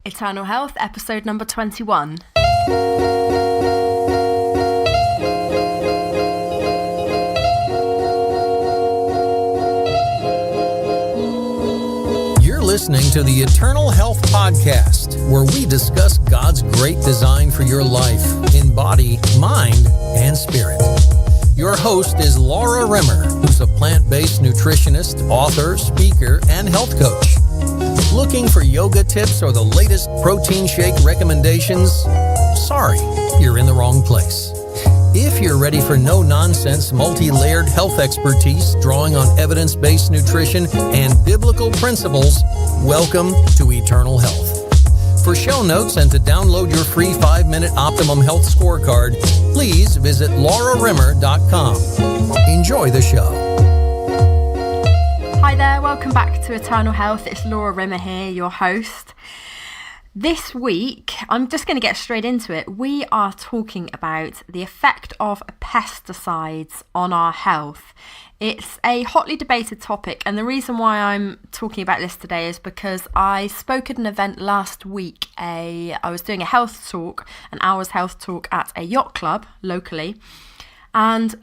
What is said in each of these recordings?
Eternal Health, episode number 21. You're listening to the Eternal Health Podcast, where we discuss God's great design for your life in body, mind, and spirit. Your host is Laura Rimmer, who's a plant-based nutritionist, author, speaker, and health coach. Looking for yoga tips or the latest protein shake recommendations? Sorry, you're in the wrong place. If you're ready for no-nonsense, multi-layered health expertise, drawing on evidence-based nutrition and biblical principles, welcome to Eternal Health. For show notes and to download your free 5-minute Optimum Health Scorecard, please visit laurarimmer.com. Enjoy the show. Hi there, welcome back to Eternal Health. It's Laura Rimmer here, your host. This week, I'm just going to get straight into it. We are talking about the effect of pesticides on our health. It's a hotly debated topic, and the reason why I'm talking about this today is because I spoke at an event last week. I was doing a health talk, an hour's health talk at a yacht club locally, and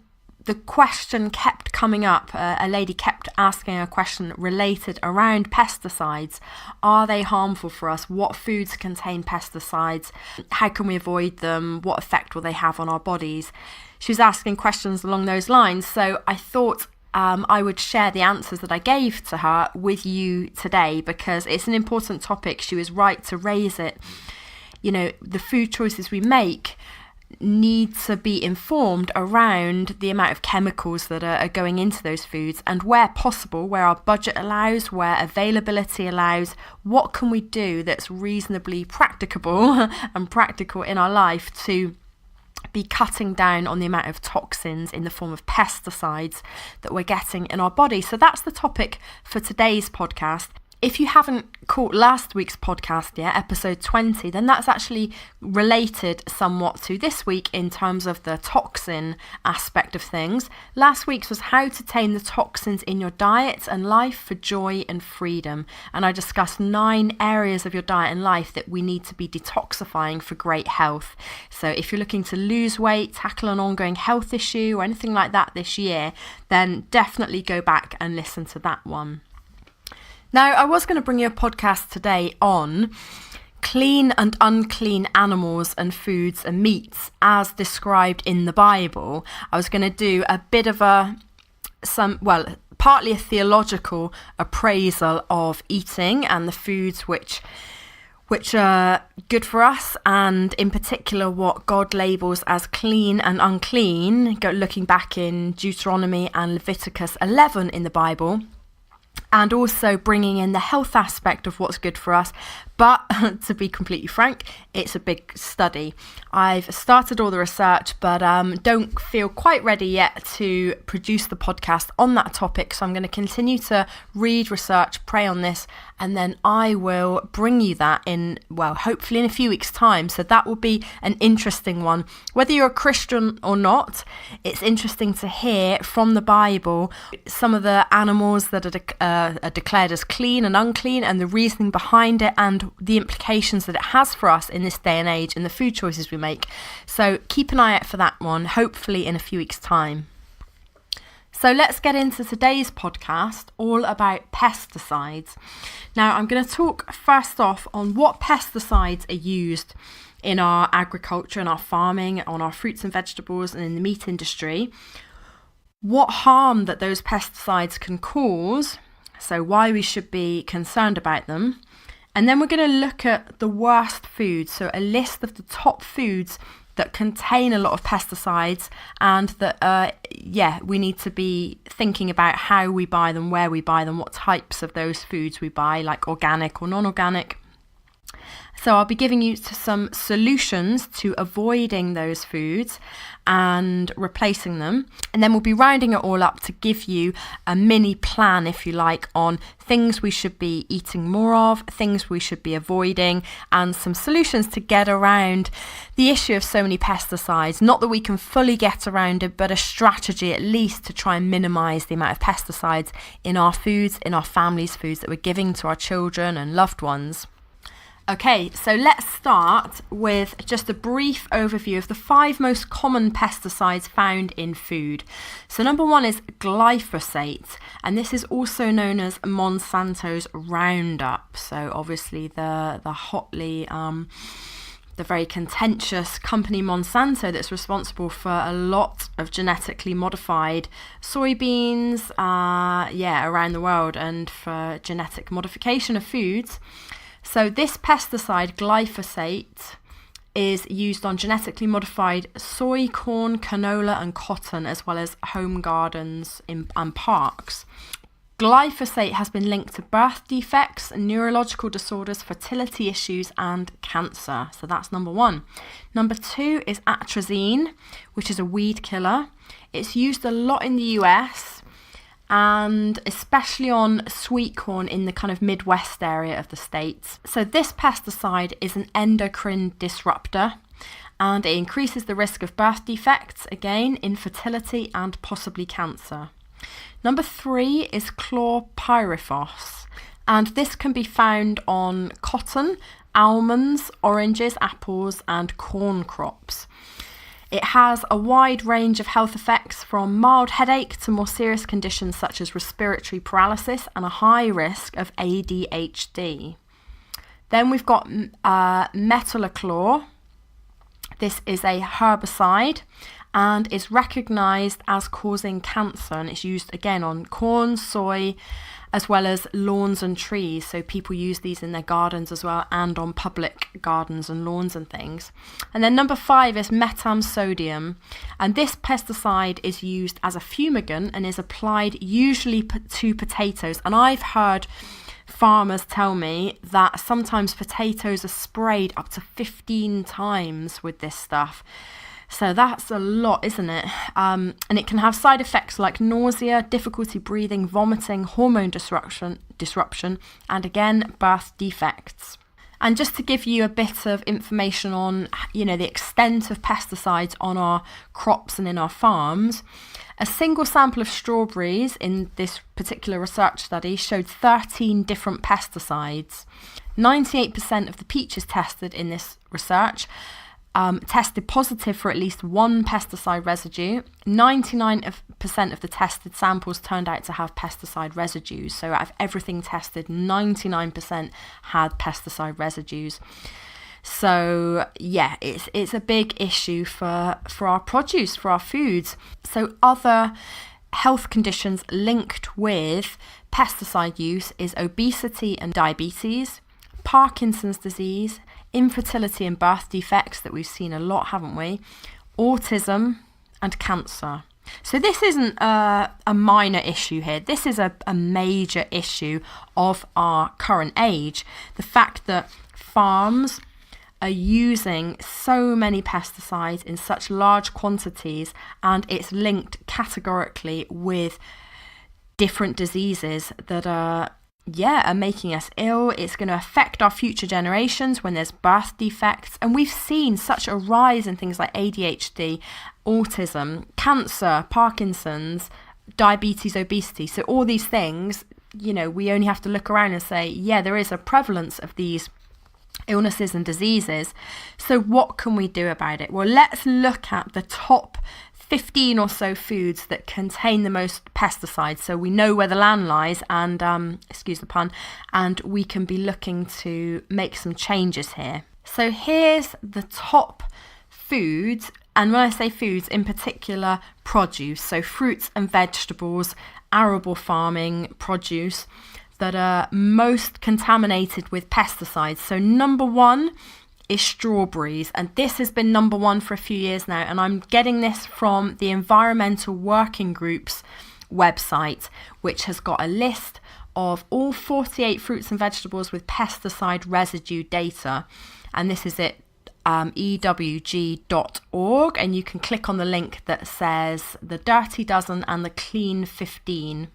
the question kept coming up. A lady kept asking a question related around pesticides. Are they harmful for us? What foods contain pesticides? How can we avoid them? What effect will they have on our bodies? She was asking questions along those lines. So I thought I would share the answers that I gave to her with you today, because it's an important topic. She was right to raise it. You know, the food choices we make need to be informed around the amount of chemicals that are going into those foods, and where possible, where our budget allows, where availability allows, what can we do that's reasonably practicable and practical in our life to be cutting down on the amount of toxins in the form of pesticides that we're getting in our body. So that's the topic for today's podcast. If you haven't caught last week's podcast yet, episode 20, then that's actually related somewhat to this week in terms of the toxin aspect of things. Last week's was how to tame the toxins in your diet and life for joy and freedom. And I discussed 9 areas of your diet and life that we need to be detoxifying for great health. So if you're looking to lose weight, tackle an ongoing health issue or anything like that this year, then definitely go back and listen to that one. Now, I was going to bring you a podcast today on clean and unclean animals and foods and meats as described in the Bible. I was going to do a bit of partly a theological appraisal of eating and the foods which are good for us, and in particular what God labels as clean and unclean, looking back in Deuteronomy and Leviticus 11 in the Bible. And also bringing in the health aspect of what's good for us. But to be completely frank, it's a big study. I've started all the research, but don't feel quite ready yet to produce the podcast on that topic. So I'm going to continue to read, research, pray on this, and then I will bring you that hopefully in a few weeks' time. So that will be an interesting one. Whether you're a Christian or not, it's interesting to hear from the Bible some of the animals that are declared as clean and unclean, and the reasoning behind it, and the implications that it has for us in this day and age and the food choices we make. So keep an eye out for that one, hopefully in a few weeks' time. So let's get into today's podcast, all about pesticides. Now, I'm going to talk first off on what pesticides are used in our agriculture, in our farming, on our fruits and vegetables, and in the meat industry. What harm that those pesticides can cause, so why we should be concerned about them. And then we're going to look at the worst foods, so a list of the top foods that contain a lot of pesticides, and that, we need to be thinking about how we buy them, where we buy them, what types of those foods we buy, like organic or non-organic. So I'll be giving you some solutions to avoiding those foods and replacing them. And then we'll be rounding it all up to give you a mini plan, if you like, on things we should be eating more of, things we should be avoiding, and some solutions to get around the issue of so many pesticides. Not that we can fully get around it, but a strategy at least to try and minimise the amount of pesticides in our foods, in our families' foods that we're giving to our children and loved ones. Okay, so let's start with just a brief overview of the 5 most common pesticides found in food. So number 1 is glyphosate, and this is also known as Monsanto's Roundup. So obviously the hotly the very contentious company Monsanto that's responsible for a lot of genetically modified soybeans around the world, and for genetic modification of foods. So this pesticide, glyphosate, is used on genetically modified soy, corn, canola and cotton, as well as home gardens and parks. Glyphosate has been linked to birth defects, neurological disorders, fertility issues and cancer. So that's number 1. Number 2 is atrazine, which is a weed killer. It's used a lot in the US, and especially on sweet corn in the kind of Midwest area of the States. So this pesticide is an endocrine disruptor, and it increases the risk of birth defects, again, infertility and possibly cancer. Number 3 is chlorpyrifos, and this can be found on cotton, almonds, oranges, apples and corn crops. It has a wide range of health effects, from mild headache to more serious conditions such as respiratory paralysis and a high risk of ADHD. Then we've got metolachlor. This is a herbicide and is recognised as causing cancer, and it's used again on corn, soy, as well as lawns and trees. So people use these in their gardens as well, and on public gardens and lawns and things. And then number 5 is metamsodium, and this pesticide is used as a fumigant and is applied usually to potatoes. And I've heard farmers tell me that sometimes potatoes are sprayed up to 15 times with this stuff. So that's a lot, isn't it? And it can have side effects like nausea, difficulty breathing, vomiting, hormone disruption, and again, birth defects. And just to give you a bit of information on, the extent of pesticides on our crops and in our farms, a single sample of strawberries in this particular research study showed 13 different pesticides. 98% of the peaches tested in this research tested positive for at least one pesticide residue. 99% of the tested samples turned out to have pesticide residues. So out of everything tested, 99% had pesticide residues. So yeah, it's a big issue for our produce, for our foods. So other health conditions linked with pesticide use is obesity and diabetes, Parkinson's disease, infertility and birth defects that we've seen a lot, haven't we? Autism and cancer. So this isn't a minor issue here. This is a major issue of our current age. The fact that farms are using so many pesticides in such large quantities, and it's linked categorically with different diseases that are making us ill. It's going to affect our future generations when there's birth defects. And we've seen such a rise in things like ADHD, autism, cancer, Parkinson's, diabetes, obesity. So all these things, we only have to look around and say, there is a prevalence of these illnesses and diseases. So what can we do about it? Well, let's look at the top 15 or so foods that contain the most pesticides, so we know where the land lies, and excuse the pun, and we can be looking to make some changes here. So here's the top foods, and when I say foods, in particular produce, so fruits and vegetables, arable farming produce that are most contaminated with pesticides. So number 1 is strawberries, and this has been number 1 for a few years now, and I'm getting this from the Environmental Working Group's website, which has got a list of all 48 fruits and vegetables with pesticide residue data, and this is at ewg.org, and you can click on the link that says the Dirty Dozen and the Clean 15.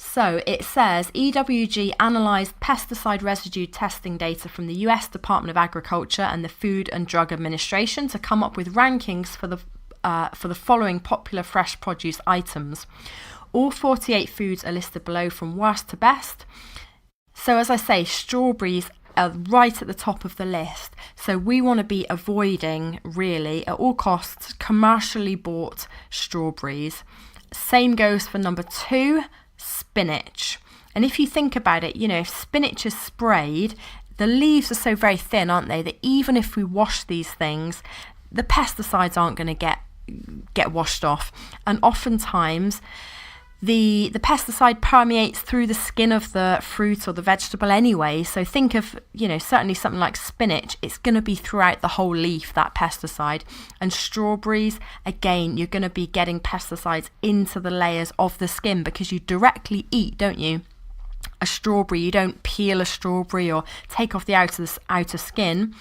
So it says EWG analysed pesticide residue testing data from the US Department of Agriculture and the Food and Drug Administration to come up with rankings for the following popular fresh produce items. All 48 foods are listed below from worst to best. So as I say, strawberries are right at the top of the list. So we want to be avoiding, really, at all costs, commercially bought strawberries. Same goes for number 2, spinach. And if you think about it, if spinach is sprayed, the leaves are so very thin, aren't they, that even if we wash these things, the pesticides aren't going to get washed off. And oftentimes the pesticide permeates through the skin of the fruit or the vegetable anyway. So think of, certainly something like spinach, it's going to be throughout the whole leaf, that pesticide. And strawberries, again, you're going to be getting pesticides into the layers of the skin because you directly eat, don't you, a strawberry. You don't peel a strawberry or take off the outer skin.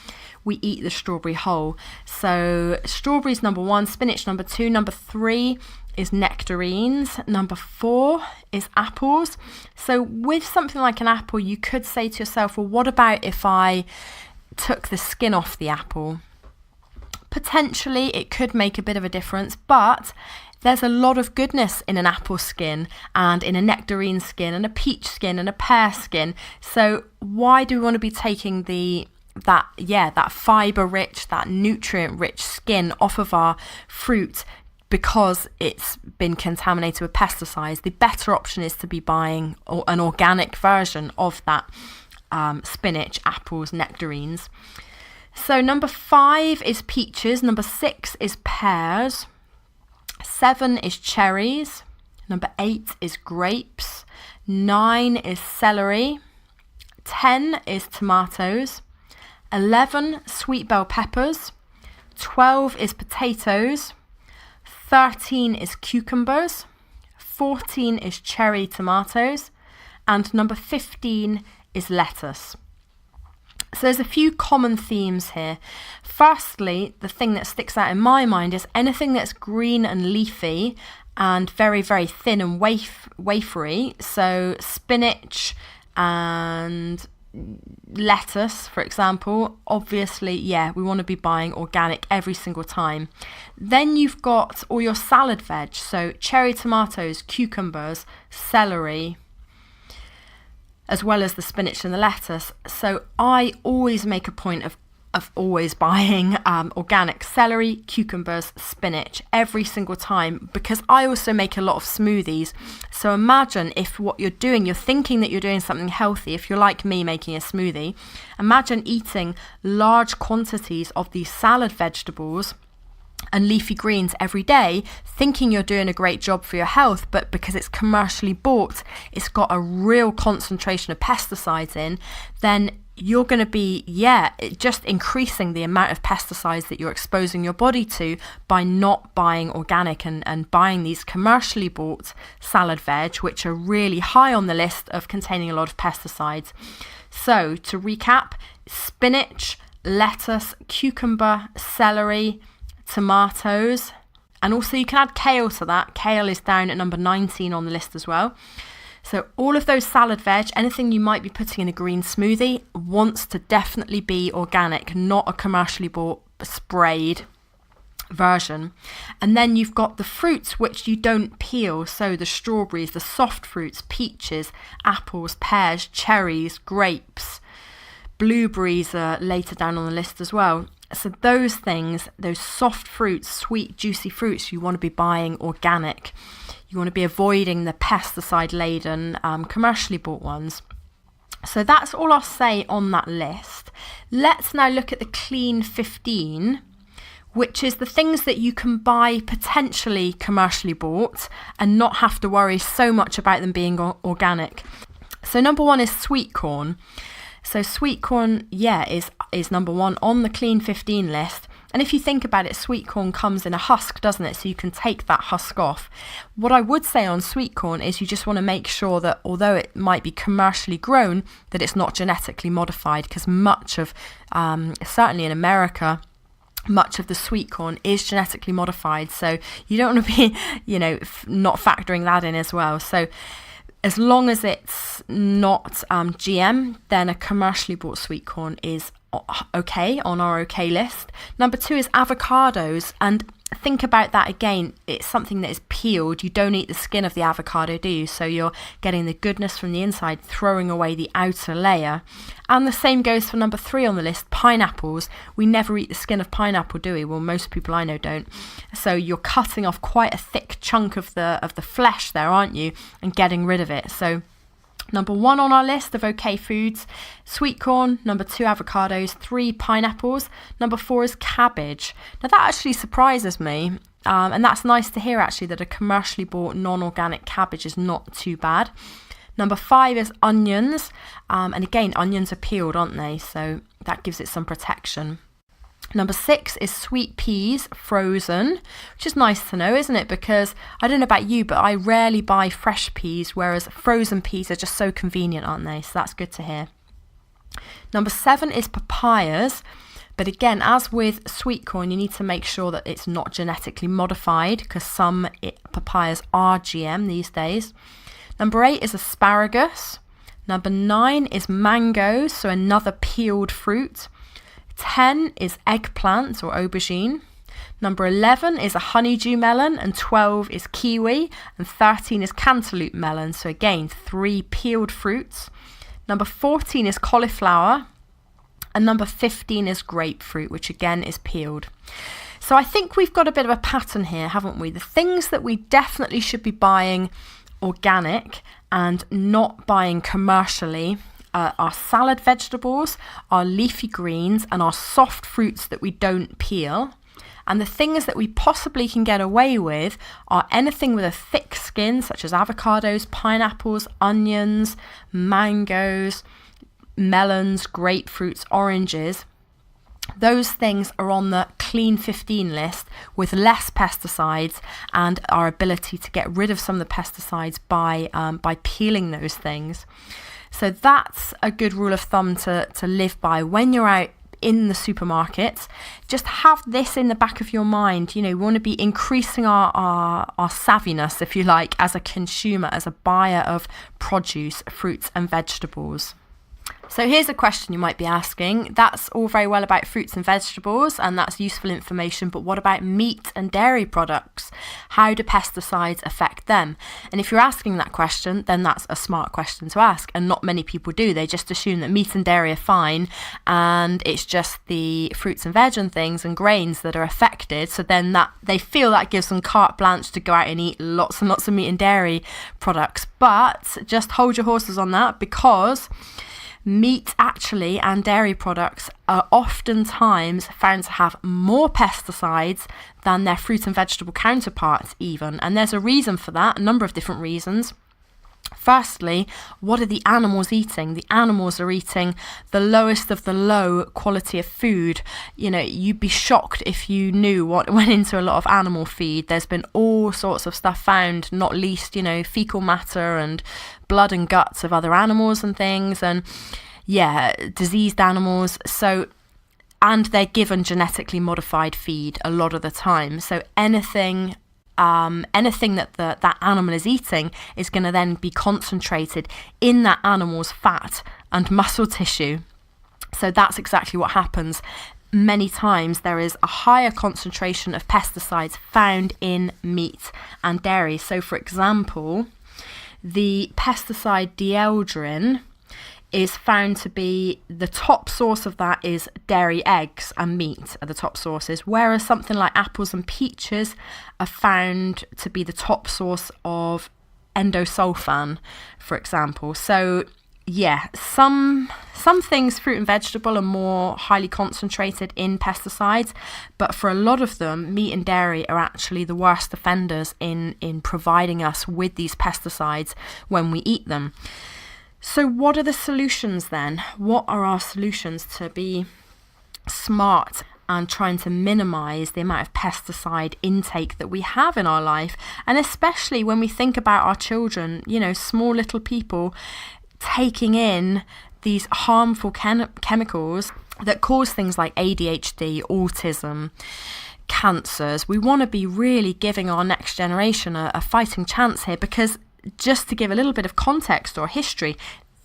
We eat the strawberry whole. So strawberries number 1, spinach number 2, number 3 is nectarines. Number 4 is apples. So with something like an apple, you could say to yourself, well, what about if I took the skin off the apple? Potentially it could make a bit of a difference, but there's a lot of goodness in an apple skin and in a nectarine skin and a peach skin and a pear skin. So why do we want to be taking that fiber rich, that nutrient rich skin off of our fruit because it's been contaminated with pesticides? The better option is to be buying an organic version of that spinach, apples, nectarines. So number 5 is peaches, number 6 is pears, 7 is cherries, number 8 is grapes, 9 is celery, 10 is tomatoes, 11 sweet bell peppers, 12 is potatoes, 13 is cucumbers, 14 is cherry tomatoes, and number 15 is lettuce. So there's a few common themes here. Firstly, the thing that sticks out in my mind is anything that's green and leafy and very, very thin and wafery. So spinach and lettuce, for example, obviously, we want to be buying organic every single time. Then you've got all your salad veg, so cherry tomatoes, cucumbers, celery, as well as the spinach and the lettuce. So I always make a point of always buying organic celery, cucumbers, spinach every single time, because I also make a lot of smoothies. So imagine if what you're doing, you're thinking that you're doing something healthy. If you're like me making a smoothie, imagine eating large quantities of these salad vegetables and leafy greens every day, thinking you're doing a great job for your health, but because it's commercially bought, it's got a real concentration of pesticides in, then you're going to be, just increasing the amount of pesticides that you're exposing your body to by not buying organic and buying these commercially bought salad veg, which are really high on the list of containing a lot of pesticides. So to recap, spinach, lettuce, cucumber, celery, tomatoes, and also you can add kale to that. Kale is down at number 19 on the list as well. So all of those salad veg, anything you might be putting in a green smoothie, wants to definitely be organic, not a commercially bought sprayed version. And then you've got the fruits which you don't peel, so the strawberries, the soft fruits, peaches, apples, pears, cherries, grapes, blueberries are later down on the list as well. So those things, those soft fruits, sweet, juicy fruits, you want to be buying organic. You want to be avoiding the pesticide-laden, commercially bought ones. So that's all I'll say on that list. Let's now look at the Clean 15, which is the things that you can buy potentially commercially bought and not have to worry so much about them being organic. So number 1 is sweet corn. So sweet corn, is number 1 on the Clean 15 list. And if you think about it, sweet corn comes in a husk, doesn't it? So you can take that husk off. What I would say on sweet corn is you just want to make sure that although it might be commercially grown, that it's not genetically modified, because much of, certainly in America, much of the sweet corn is genetically modified. So you don't want to be, not factoring that in as well. So as long as it's not GM, then a commercially bought sweet corn is okay on our okay list. Number 2 is avocados, and think about that again. It's something that is peeled. You don't eat the skin of the avocado, do you? So you're getting the goodness from the inside, throwing away the outer layer. And the same goes for number 3 on the list, pineapples. We never eat the skin of pineapple, do we? Well, most people I know don't. So you're cutting off quite a thick chunk of the flesh there, aren't you? And getting rid of it. So number 1 on our list of okay foods, sweet corn. Number 2, avocados. 3, pineapples. Number 4 is cabbage. Now that actually surprises me, and that's nice to hear actually, that a commercially bought non-organic cabbage is not too bad. Number 5 is onions, and again, onions are peeled, aren't they? So that gives it some protection. Number 6 is sweet peas, frozen, which is nice to know, isn't it? Because I don't know about you, but I rarely buy fresh peas, whereas frozen peas are just so convenient, aren't they? So that's good to hear. Number 7 is papayas. But again, as with sweet corn, you need to make sure that it's not genetically modified, because some papayas are GM these days. Number 8 is asparagus. Number 9 is mangoes, so another peeled fruit. 10 is eggplant or aubergine. Number 11 is a honeydew melon, and 12 is kiwi, and 13 is cantaloupe melon. So again, 3 peeled fruits. Number 14 is cauliflower, and number 15 is grapefruit, which again is peeled. So I think we've got a bit of a pattern here, haven't we? The things that we definitely should be buying organic and not buying commercially, our salad vegetables, our leafy greens, and our soft fruits that we don't peel. And the things that we possibly can get away with are anything with a thick skin, such as avocados, pineapples, onions, mangoes, melons, grapefruits, oranges. Those things are on the clean 15 list with less pesticides, and our ability to get rid of some of the pesticides by peeling those things. So that's a good rule of thumb to live by when you're out in the supermarket. Just have this in the back of your mind. You know, we want to be increasing our savviness, if you like, as a consumer, as a buyer of produce, fruits and vegetables. So here's a question you might be asking. That's all very well about fruits and vegetables, and that's useful information, but what about meat and dairy products? How do pesticides affect them? And if you're asking that question, then that's a smart question to ask, and not many people do. They just assume that meat and dairy are fine, and it's just the fruits and veg and things and grains that are affected. So then that they feel that gives them carte blanche to go out and eat lots and lots of meat and dairy products. But just hold your horses on that, because meat actually and dairy products are oftentimes found to have more pesticides than their fruit and vegetable counterparts even. And there's a reason for that, a number of different reasons. Firstly, what are the animals eating? The animals are eating the lowest of the low quality of food. You know, you'd be shocked if you knew what went into a lot of animal feed. There's been all sorts of stuff found, not least, you know, fecal matter and blood and guts of other animals and things, and diseased animals. So, and they're given genetically modified feed a lot of the time. So anything that that animal is eating is going to then be concentrated in that animal's fat and muscle tissue. So that's exactly what happens. Many times there is a higher concentration of pesticides found in meat and dairy. So for example, the pesticide dieldrin is found to be, the top source of that is dairy eggs and meat are the top sources, whereas something like apples and peaches are found to be the top source of endosulfan, for example. So some things, fruit and vegetable, are more highly concentrated in pesticides, but for a lot of them, meat and dairy are actually the worst offenders in providing us with these pesticides when we eat them. So what are the solutions then? What are our solutions to be smart and trying to minimize the amount of pesticide intake that we have in our life? And especially when we think about our children, you know, small little people taking in these harmful chemicals that cause things like ADHD, autism, cancers. We want to be really giving our next generation a fighting chance here, because just to give a little bit of context or history,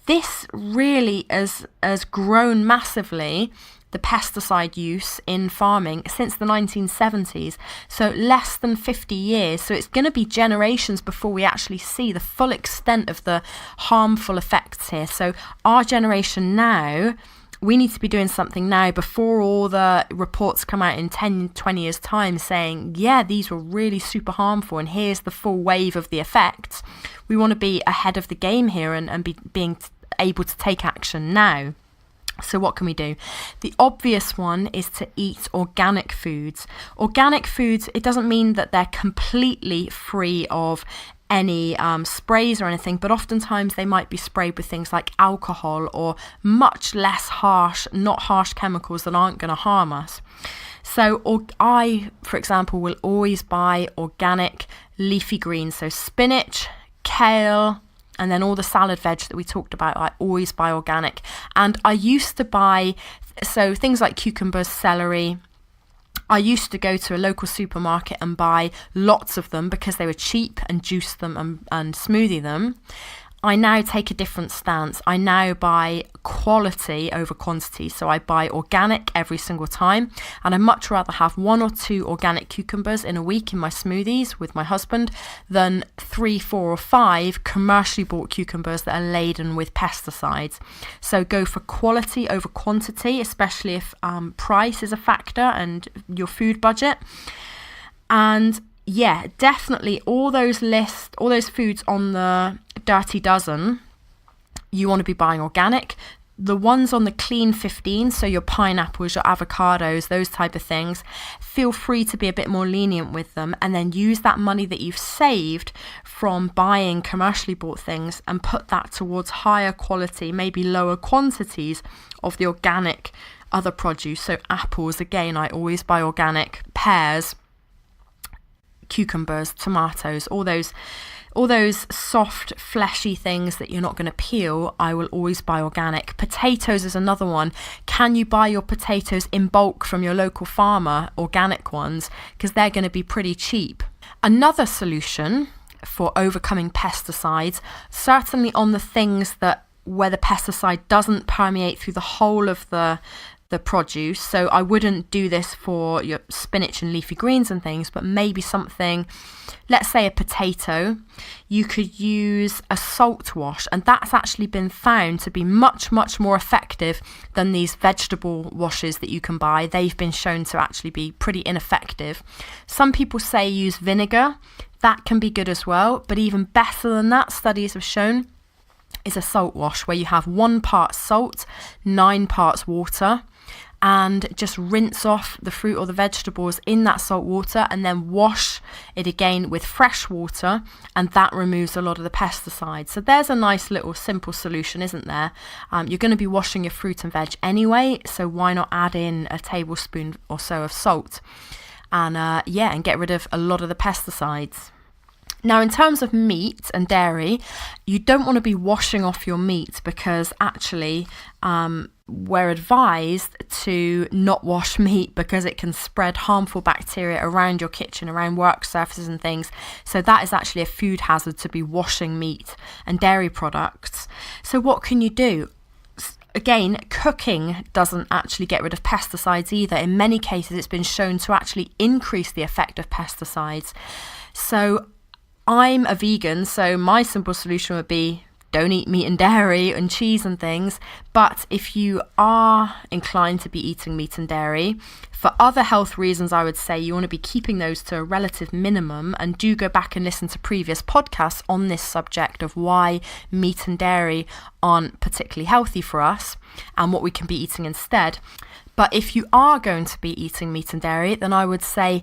this really has grown massively, the pesticide use in farming, since the 1970s. So less than 50 years. So it's going to be generations before we actually see the full extent of the harmful effects here. So our generation now, we need to be doing something now before all the reports come out in 10, 20 years time saying, yeah, these were really super harmful and here's the full wave of the effects. We want to be ahead of the game here and being able to take action now. So what can we do? The obvious one is to eat organic foods. Organic foods, it doesn't mean that they're completely free of any sprays or anything, but oftentimes they might be sprayed with things like alcohol or much less harsh, not harsh chemicals that aren't going to harm us. So I, for example, will always buy organic leafy greens, so spinach, kale, and then all the salad veg that we talked about, I always buy organic. And I used to buy, so things like cucumbers, celery, I used to go to a local supermarket and buy lots of them because they were cheap and juice them and smoothie them. I now take a different stance. I now buy quality over quantity. So I buy organic every single time. And I'd much rather have 1 or 2 organic cucumbers in a week in my smoothies with my husband than 3, 4 or 5 commercially bought cucumbers that are laden with pesticides. So go for quality over quantity, especially if price is a factor and your food budget. And yeah, definitely all those foods on the Dirty Dozen, you want to be buying organic. The ones on the Clean 15, so your pineapples, your avocados, those type of things, feel free to be a bit more lenient with them, and then use that money that you've saved from buying commercially bought things and put that towards higher quality, maybe lower quantities of the organic other produce. So apples, again, I always buy organic. Pears, cucumbers, tomatoes, all those soft, fleshy things that you're not going to peel, I will always buy organic. Potatoes is another one. Can you buy your potatoes in bulk from your local farmer, organic ones? Because they're going to be pretty cheap. Another solution for overcoming pesticides, certainly on the things where the pesticide doesn't permeate through the whole of the produce. So I wouldn't do this for your spinach and leafy greens and things, but maybe something, let's say a potato, you could use a salt wash, and that's actually been found to be much, much more effective than these vegetable washes that you can buy. They've been shown to actually be pretty ineffective. Some people say use vinegar. That can be good as well, but even better than that, studies have shown, is a salt wash where you have 1 part salt, 9 parts water, and just rinse off the fruit or the vegetables in that salt water and then wash it again with fresh water, and that removes a lot of the pesticides. So there's a nice little simple solution, isn't there? You're going to be washing your fruit and veg anyway, so why not add in a tablespoon or so of salt and get rid of a lot of the pesticides. Now, in terms of meat and dairy, you don't want to be washing off your meat because actually we're advised to not wash meat because it can spread harmful bacteria around your kitchen, around work surfaces and things. So that is actually a food hazard to be washing meat and dairy products. So what can you do? Again, cooking doesn't actually get rid of pesticides either. In many cases, it's been shown to actually increase the effect of pesticides. So I'm a vegan, so my simple solution would be don't eat meat and dairy and cheese and things. But if you are inclined to be eating meat and dairy, for other health reasons, I would say you want to be keeping those to a relative minimum, and do go back and listen to previous podcasts on this subject of why meat and dairy aren't particularly healthy for us and what we can be eating instead. But if you are going to be eating meat and dairy, then I would say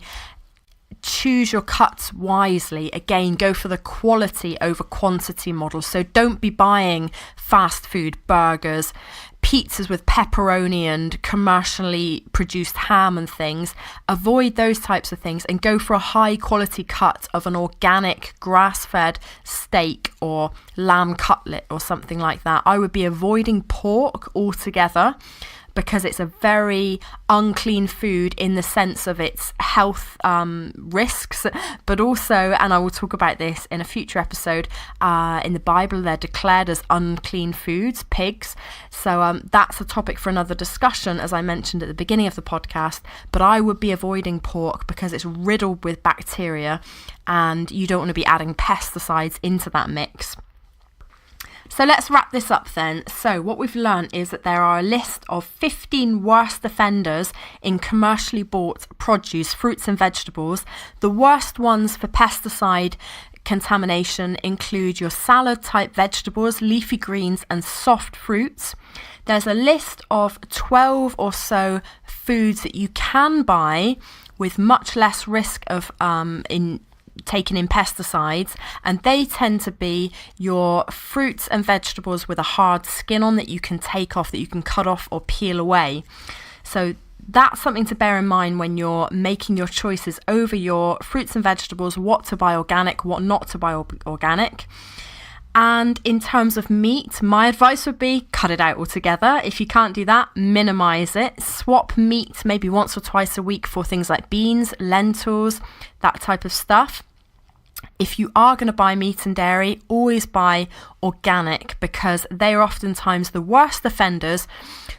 choose your cuts wisely. Again, go for the quality over quantity model. So don't be buying fast food, burgers, pizzas with pepperoni and commercially produced ham and things. Avoid those types of things and go for a high quality cut of an organic grass-fed steak or lamb cutlet or something like that. I would be avoiding pork altogether, because it's a very unclean food in the sense of its health risks, but also, and I will talk about this in a future episode, in the Bible they're declared as unclean foods, pigs. So that's a topic for another discussion, as I mentioned at the beginning of the podcast. But I would be avoiding pork because it's riddled with bacteria and you don't want to be adding pesticides into that mix. So let's wrap this up then. So what we've learned is that there are a list of 15 worst offenders in commercially bought produce, fruits and vegetables. The worst ones for pesticide contamination include your salad type vegetables, leafy greens and soft fruits. There's a list of 12 or so foods that you can buy with much less risk of taking in pesticides, and they tend to be your fruits and vegetables with a hard skin on that you can take off, that you can cut off or peel away. So that's something to bear in mind when you're making your choices over your fruits and vegetables, what to buy organic, what not to buy organic. And in terms of meat, my advice would be cut it out altogether. If you can't do that, minimize it. Swap meat maybe once or twice a week for things like beans, lentils, that type of stuff. If you are going to buy meat and dairy, always buy organic, because they are oftentimes the worst offenders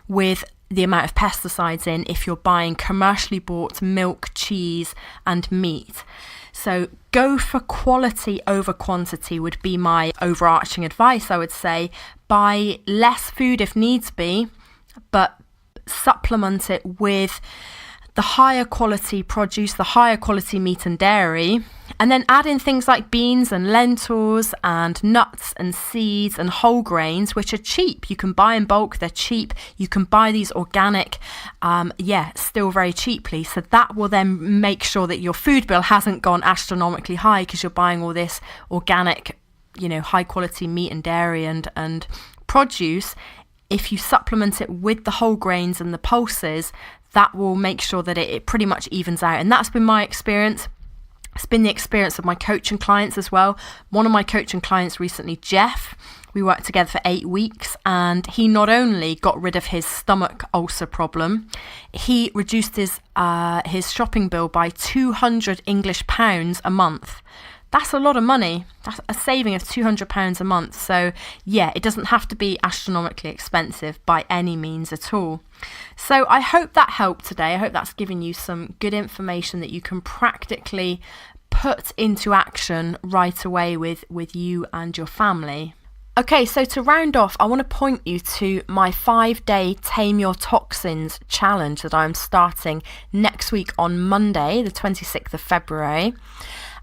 with the amount of pesticides in if you're buying commercially bought milk, cheese and meat. So go for quality over quantity would be my overarching advice, I would say. Buy less food if needs be, but supplement it with the higher quality produce, the higher quality meat and dairy, and then add in things like beans and lentils and nuts and seeds and whole grains, which are cheap. You can buy in bulk, they're cheap. You can buy these organic, still very cheaply. So that will then make sure that your food bill hasn't gone astronomically high because you're buying all this organic, high quality meat and dairy and produce. If you supplement it with the whole grains and the pulses, that will make sure that it pretty much evens out. And that's been my experience. It's been the experience of my coaching clients as well. One of my coaching clients recently, Jeff, we worked together for 8 weeks, and he not only got rid of his stomach ulcer problem, he reduced his shopping bill by £200 English a month. That's a lot of money. That's a saving of £200 a month. So yeah, it doesn't have to be astronomically expensive by any means at all. So I hope that helped today. I hope that's given you some good information that you can practically put into action right away with you and your family. Okay, so to round off, I want to point you to my 5-day Tame Your Toxins challenge that I'm starting next week on Monday, the 26th of February.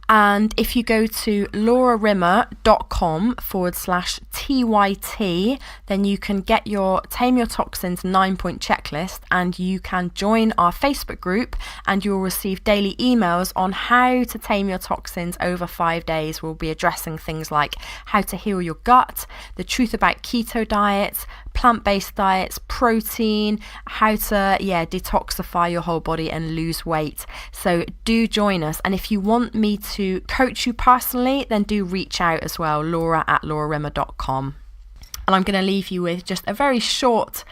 And if you go to laurarimmer.com/TYT, then you can get your Tame Your Toxins 9-point checklist, and you can join our Facebook group, and you'll receive daily emails on how to tame your toxins over 5 days. We'll be addressing things like how to heal your gut, the truth about keto diets, plant-based diets, protein, how to detoxify your whole body and lose weight. So do join us. And if you want me to coach you personally, then do reach out as well, laura@laurarimmer.com. And I'm going to leave you with just a very short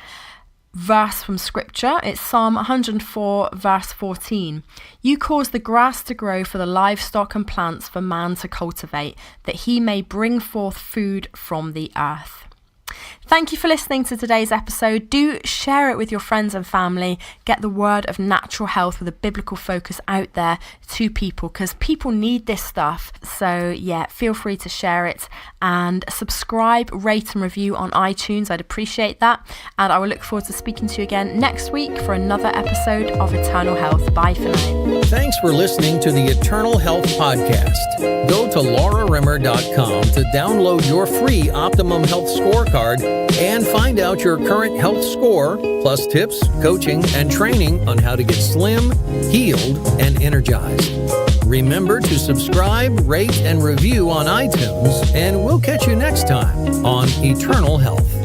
verse from scripture. It's Psalm 104 verse 14. You cause the grass to grow for the livestock and plants for man to cultivate, that he may bring forth food from the earth. Thank you for listening to today's episode. Do share it with your friends and family. Get the word of natural health with a biblical focus out there to people, because people need this stuff. So feel free to share it and subscribe, rate and review on iTunes. I'd appreciate that. And I will look forward to speaking to you again next week for another episode of Eternal Health. Bye for now. Thanks for listening to the Eternal Health Podcast. Go to laurarimmer.com to download your free Optimum Health Scorecard and find out your current health score, plus tips, coaching, and training on how to get slim, healed, and energized. Remember to subscribe, rate, and review on iTunes, and we'll catch you next time on Eternal Health.